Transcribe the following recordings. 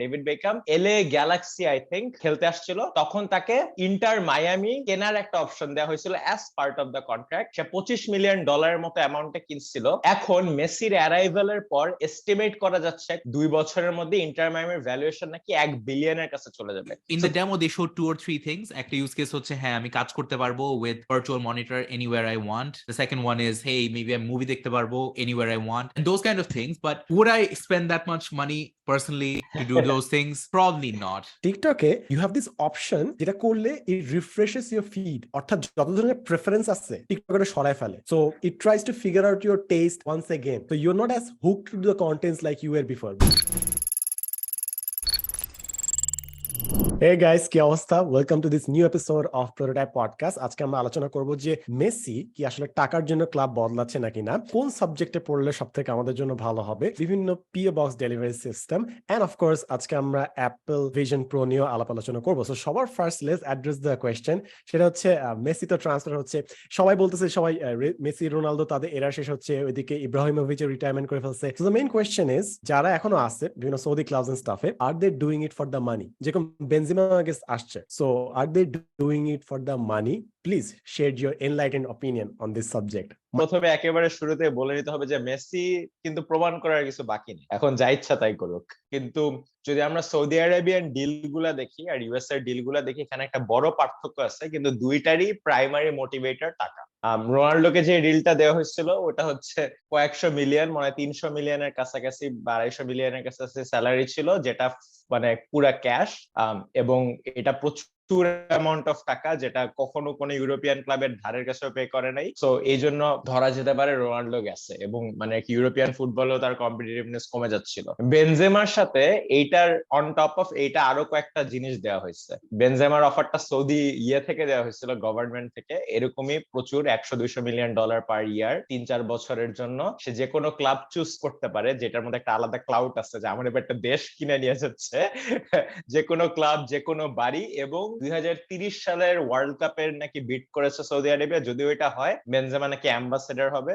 David Beckham LA Galaxy I think খেলতে আসছিল, তখন তাকে ইন্টার মায়ামি কেনার একটা অপশন দেওয়া হয়েছিল as part of the contract. Say $25 million মতো অ্যামাউন্টে কিনছিল। এখন মেসির অ্যারাইভালের পর এস্টিমেট করা যাচ্ছে 2 বছরের মধ্যে ইন্টার মায়ামির ভ্যালুয়েশন নাকি $1 বিলিয়নের কাছে চলে যাবে। In the demo they showed 2 or 3 things. একটা ইউজ কেস হচ্ছে হ্যাঁ আমি কাজ করতে পারবো with virtual monitor anywhere I want. The second one is hey maybe আমি মুভি দেখতে পারবো anywhere I want and those kind of things. But would I spend that much money personally to do those things? Probably not. টিকটকে you have this option যেটা করলে it refreshes your feed, অর্থাৎ যত ধরনের preference আছে TikTok এটা সরায় ফেলে। So it tries to figure out your taste once again, so you're not as hooked to the contents like you were before. Hey guys, কি অবস্থা? Welcome to this new episode of prototype podcast. আজকে আমরা আলোচনা করব যে Messi কি আসলে টাকার জন্য ক্লাব বদলাচ্ছে নাকি না, কোন সাবজেক্টে পড়লে সবথেকে আমাদের জন্য ভালো হবে, বিভিন্ন PO box delivery system, and of course আজকে আমরা অ্যাপল ভিশন প্রো নিয়ে আলাপ আলোচনা করবো। সো সবার first let's address the question, সেটা হচ্ছে মেসি তো ট্রান্সফার হচ্ছে, সবাই বলতেছে সবাই মেসি রোনালদো তাদের এরা শেষ হচ্ছে, ওইদিকে ইব্রাহিমোভিচের রিটায়ারমেন্ট করে ফেলছে। So the main question is যারা এখনো আছে বিভিন্ন সৌদি ক্লাবস এন্ড স্টাফে, are they doing it for the money? যেরকম বেনজেমা আসছে, so are they doing it for the money? Please share your enlightened opinion on this subject. প্রথমে একেবারে শুরুতে বলে নিতে হবে যে মেসি কিন্তু প্রমাণ করার কিছু বাকি নেই, এখন যা ইচ্ছা তাই করুক। কিন্তু যদি আমরা সৌদি আরবিয়ান ডিল গুলা দেখি আর ইউএস এর ডিল গুলা দেখি, এখানে একটা বড় পার্থক্য আছে, কিন্তু দুইটারই প্রাইমারি মোটিভেটর টাকা। রোনাল্ডোকে যে ডিলটা দেওয়া হয়েছিল ওটা হচ্ছে কয়েকশো মিলিয়ন, মানে 300 মিলিয়নের কাছাকাছি, 250 মিলিয়নের কাছাকাছি স্যালারি ছিল, যেটা মানে পুরা ক্যাশ, এবং এটা প্রচুর অ্যামাউন্ট অফ টাকা, যেটা কখনো কোনো ইউরোপিয়ান ক্লাবের ধারের কাছেও পে করে নাই। সো এই জন্য ধরা যেতে পারে রোনাল্ডো গেছে, এবং মানে ইউরোপিয়ান ফুটবলেও তার কম্পিটিটিভনেস কমে যাচ্ছিল। বেনজেমার সাথে এইটার অন টপ অফ এইটা আরো কয়েকটা জিনিস দেওয়া হয়েছে। বেনজেমার অফারটা সৌদি থেকে দেওয়া হয়েছিল, গভর্নমেন্ট থেকে, এরকমই প্রচুর $100-200 মিলিয়ন পার ইয়ার 3-4 বছরের জন্য। সে যে কোনো ক্লাব চুজ করতে পারে, যেটার মধ্যে একটা আলাদা ক্লাউড আছে যে আমার এবার একটা দেশ কিনে নিয়ে যাচ্ছে, যে কোনো ক্লাব, যে কোনো বাড়ি। এবং 2030 সালের ওয়ার্ল্ড কাপের নাকি বিট করেছে সৌদি আরবিয়া, যদিও এটা হয় বেনজেমা নাকি অ্যাম্বাসেডর হবে,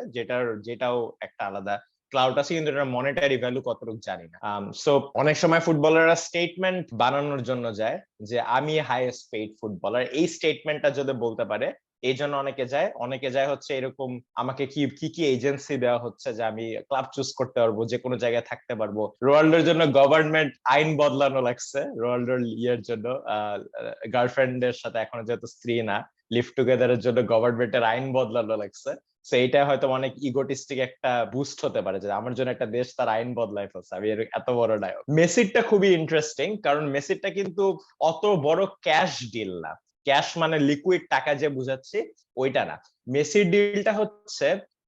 যেটাও একটা আলাদা ক্লাউড আছে, কিন্তু এটা মনিটারি ভ্যালু কতটুকু জানি না। সো অনেক সময় ফুটবলাররা স্টেটমেন্ট বানানোর জন্য যায় যে আমি হাইয়েস্ট পেইড ফুটবলার, এই স্টেটমেন্টটা যদি বলতে পারে, এই জন্য অনেকে যায় হচ্ছে এরকম আমাকে কি এজেন্সি দেওয়া হচ্ছে যে আমি ক্লাব চুজ করতে পারবো, যে কোনো জায়গায় থাকতে পারবো। রোনাল্ডোর জন্য গভর্নমেন্ট আইন বদলানো লাগছে, রোনাল্ডোর ইয়ের জন্য, গার্লফ্রেন্ডের সাথে এখনো যেহেতু স্ত্রী না, লিভ টুগেদারের জন্য গভর্নমেন্টের আইন বদলানো লাগছে। তো এইটা হয়তো অনেক ইগোটিস্টিক একটা বুস্ট হতে পারে যে আমার জন্য একটা দেশ তার আইন বদলাই ফেলছে, আমি এত বড় নায়ক। মেসিরটা খুবই ইন্টারেস্টিং, কারণ মেসিরটা কিন্তু অত বড় ক্যাশ ডিল না। ক্যাশ মানে লিকুইড টাকা যে বুঝাচ্ছি ওইটা না। মেসির ডিলটা হচ্ছে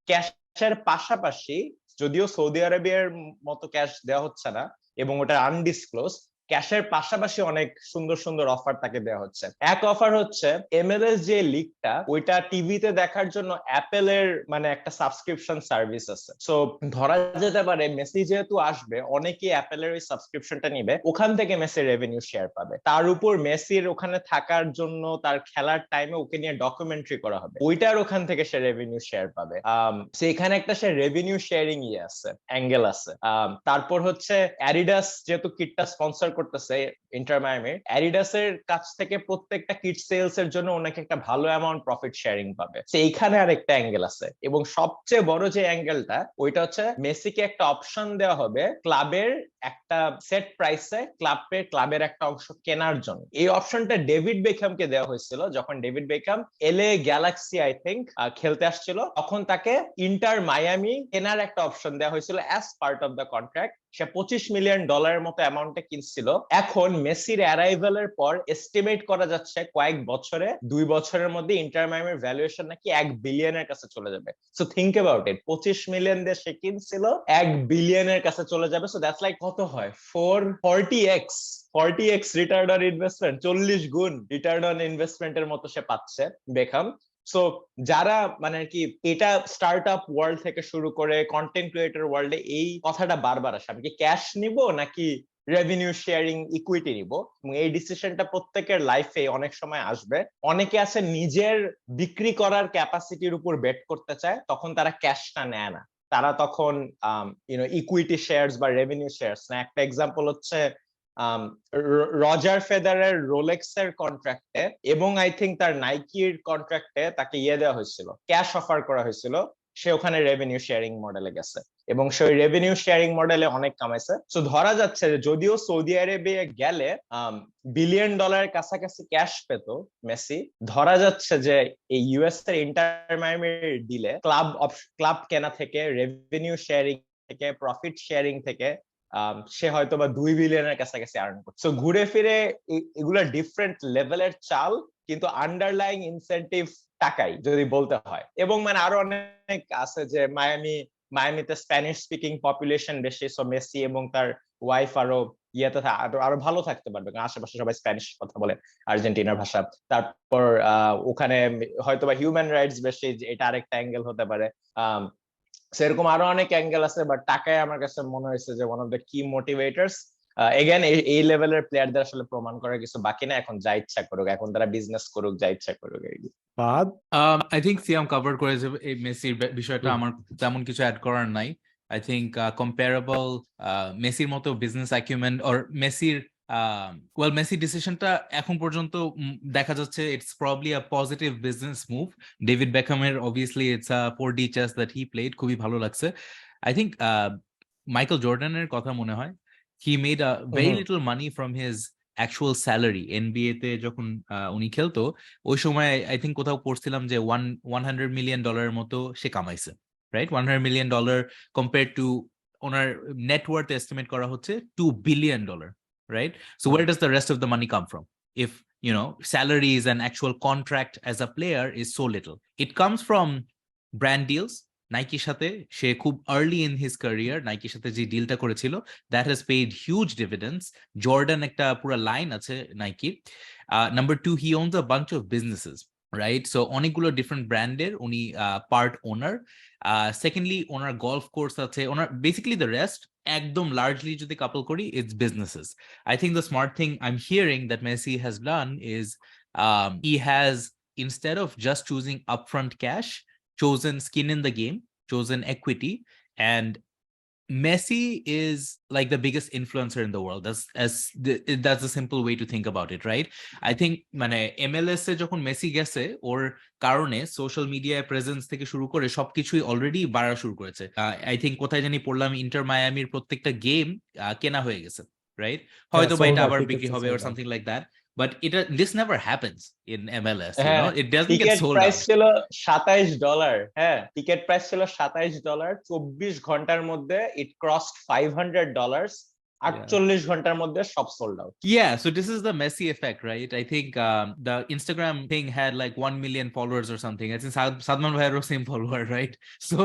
ক্যাশের পাশাপাশি, যদিও সৌদি আরবিয়ার মতো ক্যাশ দেওয়া হচ্ছে না এবং ওটা আনডিসক্লোজ, ক্যাশের পাশাপাশি অনেক সুন্দর সুন্দর অফার তাকে দেওয়া হচ্ছে। এক অফার হচ্ছে এমএলএস যে লিগটা, ওইটা টিভিতে দেখার জন্য অ্যাপেলের মানে একটা সাবস্ক্রিপশন সার্ভিস আছে। সো ধরা যেতে পারে মেসি যেহেতু আসবে, অনেকেই অ্যাপেলের ওই সাবস্ক্রিপশনটা নিবে, ওখান থেকে মেসি রেভিনিউ শেয়ার পাবে। তার উপর মেসির ওখানে থাকার জন্য তার খেলার টাইমে ওকে নিয়ে ডকুমেন্টারি করা হবে, ওইটার ওখান থেকে সে রেভিনিউ শেয়ার পাবে। সেখানে একটা সে রেভিনিউ শেয়ারিং আছে, অ্যাঙ্গেল আছে। তারপর হচ্ছে অ্যাডিডাস যেহেতু কিটটা স্পন্সর করতেছে ইন্টার মায়ামি, অ্যাডিডাসের কাছ থেকে প্রত্যেকটা কিট সেলস এর জন্য ওনাকে একটা ভালো অ্যামাউন্ট প্রফিট শেয়ারিং পাবে। সেইখানে আরেকটা অ্যাঙ্গেল আছে, এবং সবচেয়ে বড় যে অ্যাঙ্গেলটা, ওইটা হচ্ছে মেসিকে একটা অপশন দেওয়া হবে ক্লাবের একটা সেট প্রাইসে ক্লাবের একটা অংশ কেনার জন্য। এই অপশনটা ডেভিড বেকহামকে দেওয়া হয়েছিল যখন David Beckham LA Galaxy I think খেলতে আসছিল, তখন তাকে ইন্টার মায়ামি কেনার একটা অপশন দেওয়া হয়েছিল as part of the contract. Say $25 million মতো অ্যামাউন্টে কিনছিল। এখন মেসির অ্যারাইভালের পর এস্টিমেট করা যাচ্ছে কয়েক বছরে, 2 বছরের মধ্যে ইন্টার মায়ামির ভ্যালুয়েশন নাকি $1 বিলিয়নের কাছে চলে যাবে। So think about it, 25 million দিয়ে সে কিনছিল, $1 বিলিয়নের কাছে চলে যাবে। সো দ্যাটস লাইক কত হয়, 40x রিটার্ন অন ইনভেস্টমেন্ট, 40 গুণ রিটার্ন অন ইনভেস্টমেন্টের মতো সে পাচ্ছে বেকহাম। সো যারা মানে কি এটা স্টার্ট আপ ওয়ার্ল্ড থেকে শুরু করে কন্টেন্ট ক্রিয়েটর ওয়ার্ল্ডে এই কথাটা বারবার আসে, আমি কি ক্যাশ নিব নাকি রেভিনিউ শেয়ারিং ইকুইটি নিব, এবং এই ডিসিশনটা প্রত্যেকের লাইফে অনেক সময় আসবে। অনেকে আছে নিজের বিক্রি করার ক্যাপাসিটির উপর বেট করতে চায়, তখন তারা ক্যাশটা নেয় না, তারা তখন ইকুইটি শেয়ারস বা রেভিনিউ শেয়ারস না। একটা এক্সাম্পল হচ্ছে রজার ফেদারের রোলেক্স এর কন্ট্রাক্টে এবং আই থিঙ্ক তার নাইকির কন্ট্রাক্টে তাকে দেওয়া হয়েছিল, ক্যাশ অফার করা হয়েছিল, সে ওখানে রেভিনিউ শেয়ারিং মডেলে গেছে এবং সেই রেভিনিউ শেয়ারিং মডেলে অনেক কামাইছে। তো ধরা যাচ্ছে যে যদিও সৌদি আরবে গেলে $1 বিলিয়ন কাছাকাছি ক্যাশ পেত মেসি, ধরা যাচ্ছে যে এই ইউএস এর ইন্টার মায়ামির ডিলে ক্লাব কেনা থেকে, রেভিনিউ শেয়ারিং থেকে, প্রফিট শেয়ারিং থেকে সে হয়তো বা $2 বিলিয়নের কাছাকাছি আর্ন করছে। ঘুরে ফিরে এগুলা ডিফারেন্ট লেভেলের চাল, কিন্তু আন্ডারলাইং ইনসেন্টিভ টাকাই যদি বলতে হয়। এবং মানে আরো অনেক আছে যে মায়ামিতে স্প্যানিশ স্পিকিং পপুলেশন বেশি, সো মেসি এবং তার ওয়াইফ আরো আরো ভালো থাকতে পারবে, কারণ আশেপাশে সবাই স্প্যানিশ কথা বলে, আর্জেন্টিনার ভাষা। তারপর ওখানে হয়তো বা হিউম্যান রাইটস বেশি, এটা আরেকটা অ্যাঙ্গেল হতে পারে। সেরকম আরো অনেক অ্যাঙ্গেল আছে, বাট টাকায় আমার কাছে মনে হয়েছে যে ওয়ান অফ দ্য কি মোটিভেটরস। এগেন এই লেভেলের প্লেয়ারদের আসলে প্রমাণ করার কিছু বাকি না, এখন যা ইচ্ছা করুক, এখন তারা বিজনেস করুক, যা ইচ্ছা করুক। I think সিয়াম কভার করেছে এই মেসির বিষয়টা, আমার তেমন কিছু অ্যাড করার নাই। I think comparable মেসির মতো বিজনেস অ্যাকিউমেন্ট অর মেসির মেসি ডিসিশনটা এখন পর্যন্ত দেখা যাচ্ছে it's probably a positive business move. David বেকহামের obviously it's a 4D chess that he played, খুবই ভালো লাগছে। আই থিঙ্ক মাইকেল জর্ডানের কথা মনে হয়, he made a very little money from his actual salary. NBA তে যখন উনি খেলতো ওই সময় আই থিঙ্ক কোথাও পড়ছিলাম যে $100 মিলিয়ন মতো সে কামাইছে, রাইট? $100 মিলিয়ন কম্পেয়ার টু ওনার নেটওয়ার্থ এস্টিমেট করা হচ্ছে $2 billion, right? So where does the rest of the money come from if salaries and actual contract as a player is so little? It comes from brand deals. নাইকির সাথে সে খুব early in his career নাইকির সাথে যে ডিলটা করেছিল, that has paid huge dividends. Jordan একটা পুরো লাইন আছে নাইকির। Number 2, he owns a bunch of businesses, right? So অনেকগুলো ডিফারেন্ট ব্র্যান্ডের উনি পার্ট ওনার। সেকেন্ডলি ওনার গলফ কোর্স আছে, ওনার বেসিক্যালি দ্য রেস্ট একদম লার্জলি যদি কাপল করি it's businesses. I think the smart thing I am hearing that Messi has done is he has, instead of just choosing upfront cash, chosen skin in the game, chosen equity. And Messi is like the biggest influencer in the world. That's a simple way to think about it, right? I think মানে MLS এ যখন Messi গেছে, ওর কারণে social মিডিয়ায় presence থেকে শুরু করে সবকিছুই already বাড়া শুরু করেছে। আই থিঙ্ক কোথায় জানি পড়লাম ইন্টার মায়ামির প্রত্যেকটা গেম কেনা হয়ে গেছে, রাইট? হয়তো বা এটা আবার বিক্রি হবে or something like that. But this never happens in MLS, it doesn't get sold out. Price ছিল $27, হ্যাঁ, টিকেট প্রাইস ছিল $27, 24 ঘন্টার মধ্যে it crossed $500, 48 ঘন্টার মধ্যে সব sold out. Yeah, so this is the Messi effect, right? I think the Instagram thing had like 1 million followers or something. I think Sadman Bhai'rও same follower, right? So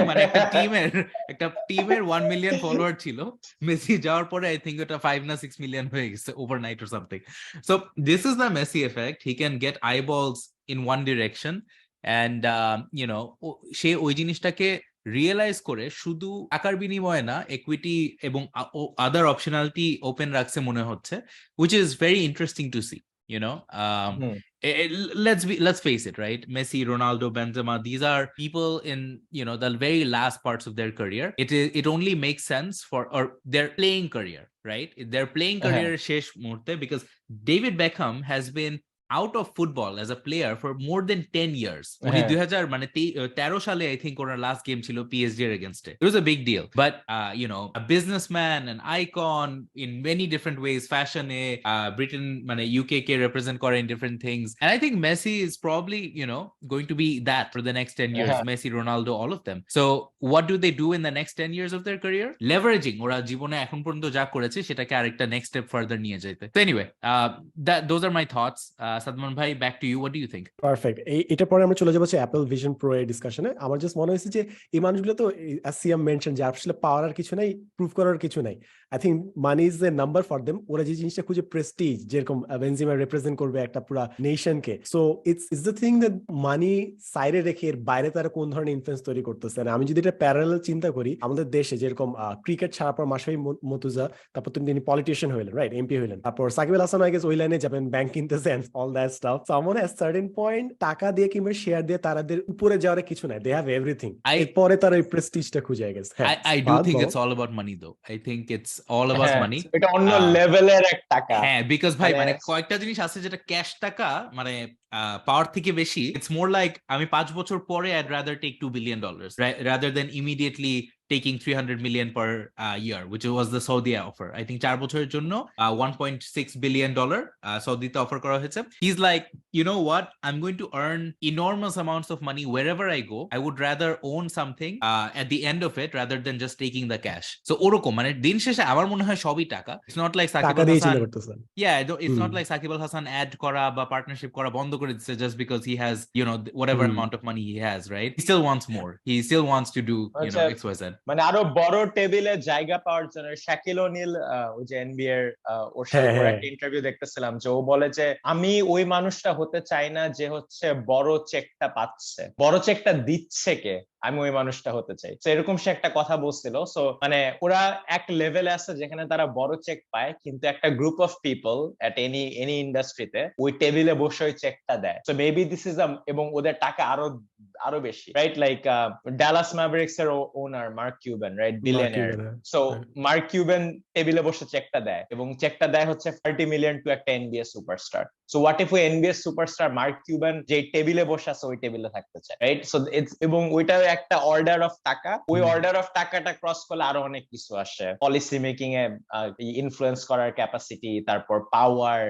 মানে একটা টিমের 1 million follower ছিল, Messi যাওয়ার পরে I think এটা 5 না 6 million হয়ে গেছে overnight or something. So this is the Messi effect. He can get eyeballs in one direction and সে ওই জিনিসটাকে রিয়েলাইজ করে শুধু টাকার বিনিময়ে না, equity এবং other optionality open রাখছে মনে হচ্ছে, which is very interesting to see, let's face it, right? Messi, Ronaldo, Benzema, these are people in the very last parts of their career. It only makes sense for or their playing career, right? Their playing career শেষ মুহূর্তে, because David Beckham has been out of football as a player for more than 10 years. উনি 2013 সালে I think owner last game ছিল PSG এর against it. It was a big deal. But a businessman, an icon in many different ways, fashion Britain UK K represent করে in different things. And I think Messi is probably going to be that for the next 10 years. Messi, Ronaldo, all of them. So what do they do in the next 10 years of their career? Leveraging ওরা জীবনে এখন পর্যন্ত যা করেছে সেটাকে আরেকটা next step further নিয়ে যেতে। So anyway, those are my thoughts. Sadman ভাই, back to you, what do you think? Perfect. এটা পরে আমরা চলে যাবো অ্যাপল ভিশন প্রো এর ডিসকাশনে। আমার জাস্ট মনে হয়েছে যে এই মানুষগুলো তো সিএম মেনশন যে আসলে পাওয়ার আর কিছু নাই, প্রুফ করার কিছু নাই। I think money is a number for them. ওরা যে জিনিসটা খুঁজে, প্রেস্টিজ, যেরকম বেনজিমা রিপ্রেজেন্ট করবে একটা পুরো নেশনকে, so it's the thing that money সাইডে রেখে এর বাইরে তারা কোন ধরনের ইনফ্লুয়েন্স তৈরি করতেছে। আমি যদি এটা প্যারালাল চিন্তা করি, আমাদের দেশে যেরকম ক্রিকেট ছাড়ার পর মাশরাফি মর্তুজা, তারপর তিনি পলিটিশিয়ান হইলেন, রাইট, এমপি হইলেন, তারপর সাকিব আল হাসান আই গেস ওই লাইনে যাবেন, ব্যাংক কিনতেছেন, all that stuff. Someone at certain point টাকা দিয়ে কিংবা শেয়ার দিয়ে তাদের উপরে যাওয়ার কিছু নাই, they have everything. এরপরে তারা ওই প্রেস্টিজটা খুঁজে গেছে। I do think it's all about money though. I think it's all about money. এটা অন্য লেভেলের এক টাকা। হ্যাঁ, because ভাই মানে কয়েকটা জিনিস আছে যেটা ক্যাশ টাকা মানে পাওয়ার থেকে বেশি, it's more like আমি 5 বছর পরে I'd rather take $2 billion rather than immediately taking 300 million per year, which was the Saudi offer. I think 4 বছরের জন্য $1.6 billion সৌদিতে অফার করা হয়েছে. He's like, you know what, I'm going to earn enormous amounts of money wherever I go. I would rather own something at the end of it rather than just taking the cash. So ওরকম মানে দিন শেষে আমার মনে হয় সবই টাকা. It's not like Shakib Al Hasan, it's not like Shakib Al Hasan add করা বা পার্টনারশিপ করা বন্ধ করে দিচ্ছে just because he has, you know, whatever amount of money he has, right? He still wants more. He still wants to do, you know, XYZ. মানে আরো বড় টেবিলে জায়গা পাওয়ার জন্য শাকিল ওনিল ওই যে এনবিএ এর ওর সাথে একটা ইন্টারভিউ দেখতেছিলাম যে ও বলে যে আমি ওই মানুষটা হতে চাই না যে হচ্ছে বড় চেকটা পাচ্ছে, বড় চেকটা দিচ্ছে কে, আমি ওই মানুষটা হতে চাই। তো এরকম সে একটা কথা বলছিল। সো মানে ওরা এক লেভেলে আছে যেখানে তারা বড় চেক পায়, কিন্তু একটা group of people at any ইন্ডাস্ট্রিতে ওই টেবিলে বসে ওই চেকটা দেয়। সো মেবি দিস ইজ এবং ওদের টাকা আরো বেশি, রাইট? লাইক ডালাস ম্যাভরিক্স এর owner Mark Cuban, right, billionaire. So Mark Cuban টেবিলে বসে চেকটা দেয় এবং চেকটা দেয় হচ্ছে 30 মিলিয়ন টু একটা NBA superstar. So what if ওই এনবিএ সুপারস্টার মার্ক কিউবেন যে টেবিলে বসে আছে ওই টেবিলে থাকতে চায়, রাইট? সো এবং ওইটা একটা অর্ডার অফ টাকা, ওই অর্ডার অফ টাকাটা ক্রস করলে আরো অনেক কিছু আসে, পলিসি মেকিং এ ইনফ্লুয়েন্স করার ক্যাপাসিটি, তারপর পাওয়ার,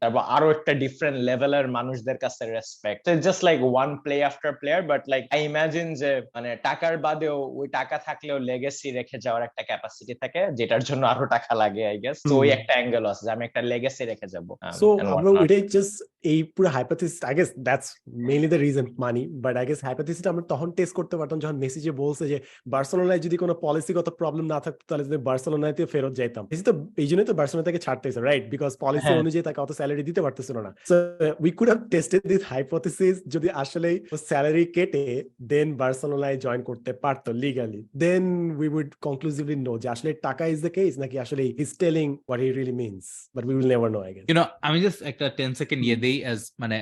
তারপর আরো একটা ডিফারেন্ট লেভেলের মানুষদের কাছে respect. Just like one play after player, but like I imagine যে মানে টাকার বাদেও ওই টাকা থাকলেও লেগেসি রেখে যাওয়ার একটা ক্যাপাসিটি থাকে, যেটার জন্য আরো টাকা লাগে আই গেস। তো ওই একটা অ্যাঙ্গেল আছে যে আমি একটা লেগেসি রেখে যাব। সো আমরা এটাই জাস্ট এই পুরো hypothesis, I guess that's mainly the reason money, but I guess হাইপোথিসিসটা আমরা তখন টেস্ট করতে পারতাম যখন মেসি যে বলছে যে বার্সেলোনায় যদি কোনো পলিসিগত প্রবলেম না থাকতো তাহলে যদি বার্সেলোনাতে ফেরত যাইতাম। মেসি তো এই জন্যই তো বার্সেলোনা থেকে ছাড়তেছে, রাইট? বিকজ পলিসি অনুযায়ী তাকে অত স্যালারি দিতে পারতেছিল না। So we could have tested this hypothesis, যদি আসলেই স্যালারি কেটে দেন বার্সেলোনায় জয়েন করতে পারতো legally, then we would conclusively know যে আসলে টাকা ইজ দ্য কেস নাকি আসলে he is telling what he really means, but we will never know I guess. You know, আমি জাস্ট একটা 10 সেকেন্ড দেই as মানে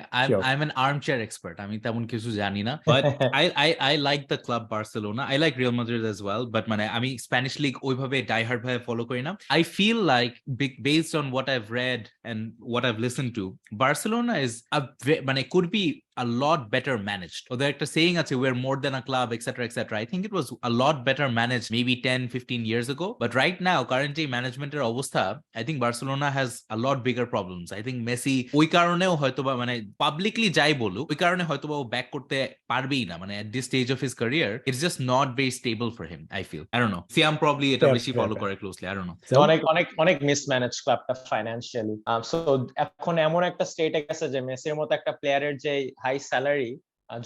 I'm an armchair expert, আমি তেমন কিছু জানি না, but I like the club Barcelona, I like Real Madrid as well, but মানে আমি স্প্যানিশ লিগ ওইভাবে ডাইহার্ড ভাবে ফলো করি না। I feel like based on what I've read and what I've listened to, Barcelona is মানে could be a lot better managed. Oder ekta saying ache, we're more than a club, etc., etc. I think it was a lot better managed maybe 10-15 years ago, but right now currently management er obostha, I think Barcelona has a lot bigger problems. I think Messi ওই কারণেও হয়তোবা মানে publicly যাই বলুক ওই কারণে হয়তোবা ও back করতে পারবেই না, মানে at this stage of his career it's just not very stable for him, I feel. I don't know, Siam probably এটা বেশি ফলো করে ক্লোজলি, I don't know. অনেক মিসম্যানেজ ক্লাবটা ফাইনান্সিয়ালি। সো এখন এমন একটা স্টেটে গেছে যে মেসির মতো একটা প্লেয়ারের যে হাই স্যালারি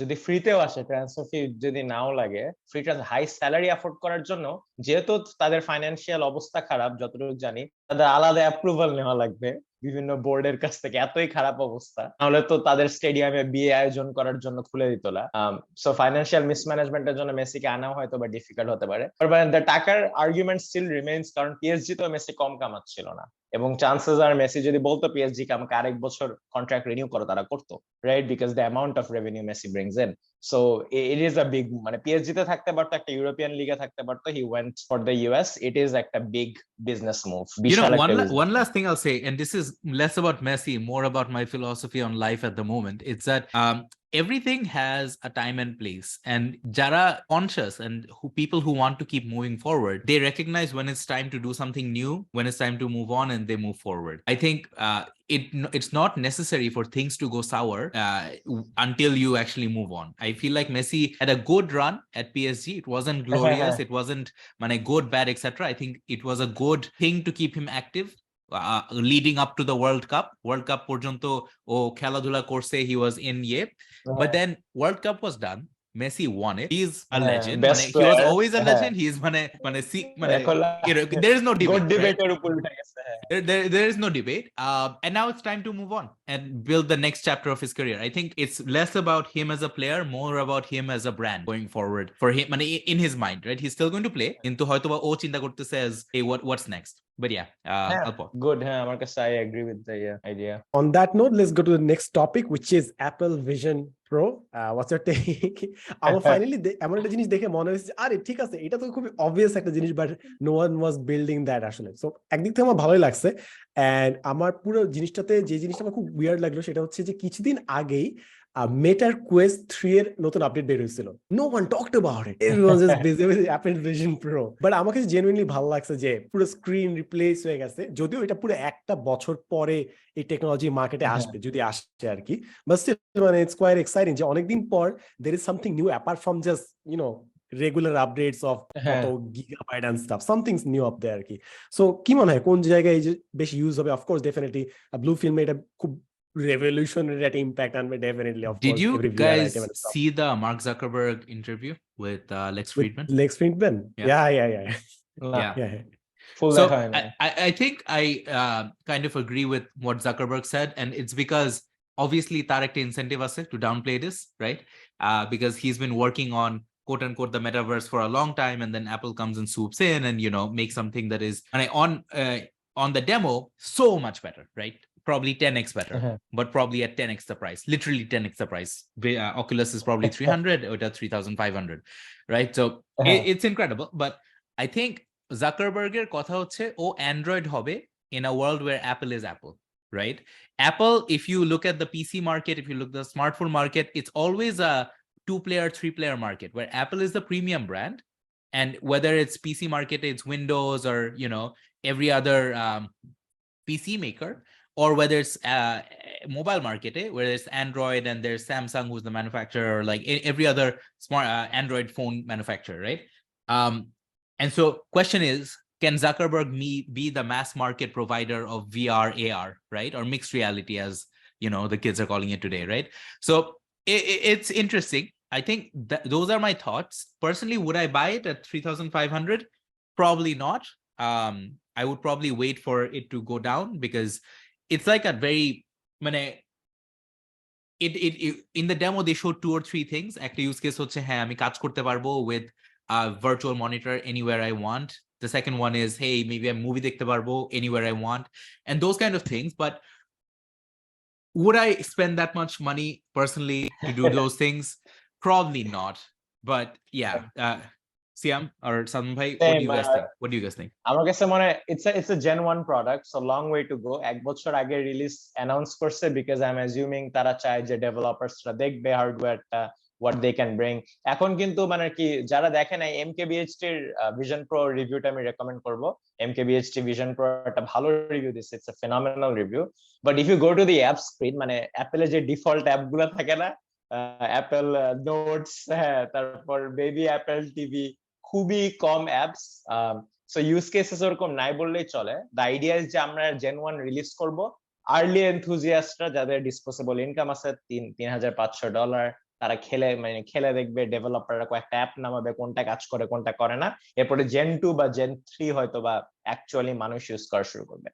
যদি ফ্রিতেও আসে, ট্রান্সফার ফি যদি নাও লাগে, ফ্রি হাই স্যালারি অ্যাফোর্ড করার জন্য যেহেতু তাদের ফাইনান্সিয়াল অবস্থা খারাপ, যতটুকু জানি তাদের আলাদা অ্যাপ্রুভাল নেওয়া লাগবে বিভিন্ন বোর্ডের কাছ থেকে, এতই খারাপ অবস্থা, নাহলে তো তাদের স্টেডিয়ামে বিয়ে আয়োজন করার জন্য খুলে দিত না। সো ফাইনান্সিয়াল মিসম্যানেজমেন্টের জন্য মেসিকে আনাও হয়তো বা ডিফিকাল্ট হতে পারে। টাকার আর্গুমেন্ট স্টিল রিমেইনস, কারণ পিএসজি তো মেসি কম কামাচ্ছিল না, এবং চান্সেস আর মেসি যদি বলতো পিএসজি কে আমাকে আরেক বছর কন্ট্রাক্ট রিনিউ করো, তারা করতো, right? Because the amount of revenue Messi brings in. So it is a big, মানে পিএসজি তে থাকতে পারতো, একটা ইউরোপিয়ান লিগে থাকতে পারতো, he went for the US. It is একটা big business move. You know, one last thing I'll say, and this is less about Messi, more about my philosophy on life at the moment. It's that everything has a time and place, and jara conscious and people who want to keep moving forward, they recognize when it's time to do something new, when it's time to move on, and they move forward. I think it's not necessary for things to go sour until you actually move on. I feel like Messi had a good run at PSG. It wasn't glorious, it wasn't good, bad, etc. I think it was a good thing to keep him active leading up to the World Cup porjonto o kheladhula korse, he was in but then World Cup was done, Messi won it. He's a legend. He was always a legend. He's there is no debate. There is no debate. And now it's time to move on and build the next chapter of his career. I think it's less about him as a player, more about him as a brand going forward. For him, in his mind, right? He's still going to play. Into hoytoba o chinta kortese as, hey, what's next? But yeah, এরপর good. আমার কাছে I agree with the idea. On that note, let's go to the next topic, which is Apple Vision Pro. What's your take? আমার finally এমন একটা জিনিস দেখে মনে হয়েছে আরে ঠিক আছে, এটা তো খুবই অবভিয়াস একটা জিনিস, but no one was building that আসলে। সো একদিক থেকে আমার ভালোই লাগছে। এন্ড আমার পুরো জিনিসটাতে যে জিনিসটা আমার খুব উইয়ার্ড লাগলো সেটা হচ্ছে যে কিছুদিন আগেই মেটার কোয়েস্ট 3 এর নতুন আপডেট বের হয়েছিল। No one talked about it, everyone just busy with Apple Vision Pro. But আমাকে জেনুইনলি ভালো লাগছে যে পুরো স্ক্রিন রিপ্লেস হয়ে গেছে, যদিও এটা পুরো একটা বছর পরে এই টেকনোলজি মার্কেটে আসবে, যদি আসে আর কি। বাট স্টিল মানে ইটস কোয়াইট এক্সাইটিং যে অনেকদিন পর there is something new apart from just regular updates of কত gigabyte and stuff, somethings new up there আর কি। সো কি মনে হয় কোন জায়গায় বেশি ইউজ হবে? অফকোর্স ডেফিনেটলি ব্লু ফিল্মে এটা খুব revolutionary impact and definitely of Did course you every VR guys item and stuff. see the Mark Zuckerberg interview with Lex Friedman? Lex Friedman? Yeah. Yeah. Full So time. I think I kind of agree with what Zuckerberg said, and it's because obviously তার একটা incentive আছে to downplay this, right? Because he's been working on quote unquote the metaverse for a long time, and then Apple comes and swoops in and makes something that is on the demo so much better, right? Probably 10x better, but probably at 10x the price, literally 10x the price. Oculus is probably 300 or 3,500, right? So it's incredible. But I think Zuckerberger কথা হচ্ছে ও Android হবে in a world where Apple is Apple, right? Apple, if you look at the PC market, if you look at the smartphone market, it's always a 2-player, 3-player market where Apple is the premium brand, and whether it's PC market, it's Windows or every other PC maker, or whether it's mobile market, where it's Android and there's Samsung who's the manufacturer, or like every other smart Android phone manufacturer, right? And so question is, can Zuckerberg be the mass market provider of VR, AR, right? Or mixed reality, as the kids are calling it today, right? So it's interesting. I think those are my thoughts. Personally, would I buy it at 3,500? Probably not. I would probably wait for it to go down, because it's like a very in the demo they showed 2 or 3 things. একটা use case হচ্ছে হ্যাঁ আমি কাজ করতে পারবো with a virtual monitor anywhere I want. The second one is, hey, maybe a movie দেখতে পারবো anywhere I want, and those kind of things. But would I spend that much money personally to do those things? Probably not. But yeah, Siam or Salman bhai, what do you guys think? What do you guys think? আমার কাছে মনে হয় it's a Gen 1 product, so long way to go. এক বছর আগে release announce করছে, because I'm assuming তারা চায় যে ডেভেলপারসরা দেখবে হার্ডওয়্যারটা, what they can bring. এখন কিন্তু কি যারা দেখে নাই MKBHD এর Vision Pro রিভিউটা আমি রেকমেন্ড করব। MKBHD Vision Pro একটা ভালো রিভিউ দিছে, it's a phenomenal review. But if you go to the app screen, অ্যাপেলের যে ডিফল্ট অ্যাপগুলো থাকে না, অ্যাপেল নোটস, তারপর বেবি অ্যাপেল টিভি, খুবই কম অ্যাপস, সো ইউজ কেসেস ওরকম নাই বললেই চলে। দ্য আইডিয়া ইজ যে আমরা Gen 1 রিলিজ করব, আর্লি এনথুজিয়াস্টরা যাদের ডিসপোজেবল ইনকাম আছে $3,500, তারা খেলে দেখবে, ডেভেলপাররা কয়েকটা অ্যাপ নামাবে, কোনটা কাজ করে কোনটা করে না, এরপরে Gen 2 বা Gen 3 হয়তো বা অ্যাকচুয়ালি মানুষ ইউজ করা শুরু করবে।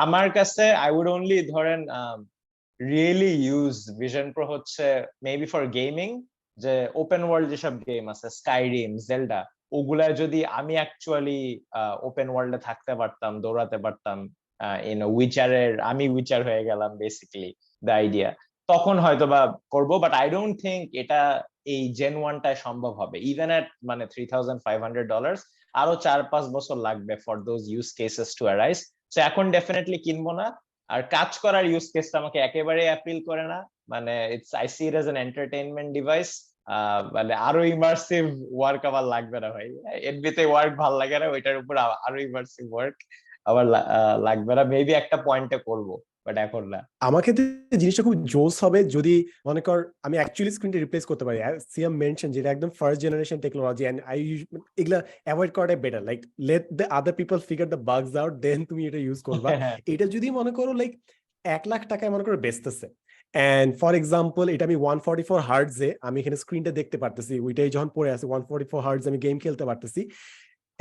আমার কাছে আই উড অনলি ধরেন রিয়েলি ইউজ ভিশন প্রো হচ্ছে মেবি ফর গেমিং, যে ওপেন ওয়ার্ল্ড যেসব গেম আছে, স্কাইরিম, জেলডা, ওগুলা যদি আমি অ্যাকচুয়ালি ওপেন ওয়ার্ল্ডে থাকতে পারতাম, দৌড়াতে পারতাম, আমি উইচার হয়ে গেলাম বেসিক্যালি দ্য আইডিয়া, তখন হয়তো বা করবো। বাট আই ডোন্ট থিঙ্ক এটা এই Gen 1টায় সম্ভব হবে, ইভেন এট $3,500 আরো 4-5 বছর লাগবে for those use cases to arise. So এখন ডেফিনেটলি কিনবো না। আর কাজ করার ইউজ কেসটা আমাকে একেবারে অ্যাপিল করে না, I see it as an entertainment device. আরো ইমার্সিভ ওয়ার্ক আমার লাগবে না ভাই, এমনিতে ওয়ার্ক ভালো লাগে না, ওইটার উপর আরো ইমার্সিভ ওয়ার্ক আবার লাগবে না। মেবি একটা পয়েন্টে করবো, বাট এখন না। আমার ক্ষেত্রে জিনিসটা খুব জোস হবে যদি মনে কর আমি অ্যাকচুয়ালি স্ক্রিনটা রিপ্লেস করতে পারি। সিএম মেনশন যেটা একদম first generation technology, and I এগুলা অ্যাভয়েড করাটাই better. Like let the other people figure the bugs out, then তুমি এটা ইউজ করবা। এটা যদি মনে করো লাইক 1 লাখ টাকায় মনে করো বেচতেছে, এন্ড ফর এক্সাম্পল এটা আমি 144 হার্টজে আমি এখানে স্ক্রিনটা দেখতে পারতেছি, ওইটাই যখন পড়ে আছে 144 হার্টজ আমি গেম খেলতে পারতেছি।